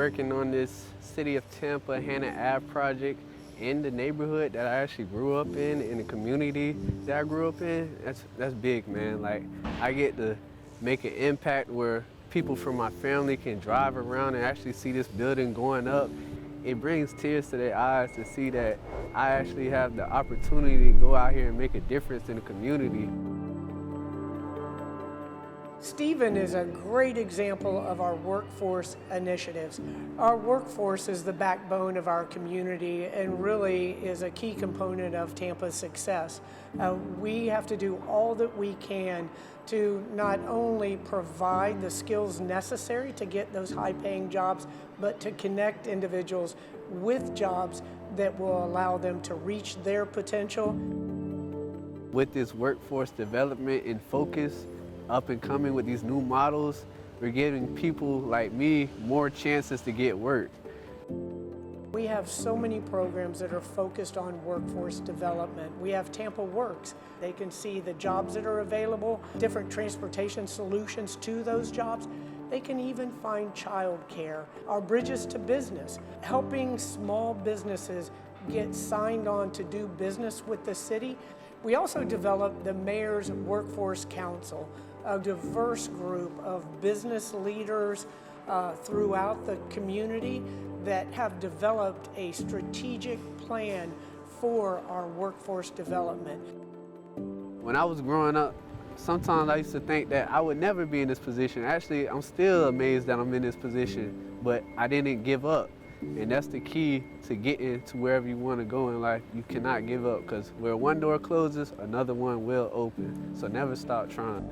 working on this City of Tampa Hannah Ave project in the neighborhood that I actually grew up in the community that I grew up in. That's big, man. Like, I get to make an impact where people from my family can drive around and actually see this building going up. It brings tears to their eyes to see that I actually have the opportunity to go out here and make a difference in the community. Stephen is a great example of our workforce initiatives. Our workforce is the backbone of our community and really is a key component of Tampa's success. We have to do all that we can to not only provide the skills necessary to get those high-paying jobs, but to connect individuals with jobs that will allow them to reach their potential. With this workforce development in focus, up and coming with these new models, we're giving people like me more chances to get work. We have so many programs that are focused on workforce development. We have Tampa Works. They can see the jobs that are available, different transportation solutions to those jobs. They can even find childcare. Our Bridges to Business, helping small businesses get signed on to do business with the city. We also developed the Mayor's Workforce Council, a diverse group of business leaders throughout the community that have developed a strategic plan for our workforce development. When I was growing up, sometimes I used to think that I would never be in this position. Actually, I'm still amazed that I'm in this position, but I didn't give up. And that's the key to getting to wherever you want to go in life. You cannot give up, because where one door closes, another one will open. So never stop trying.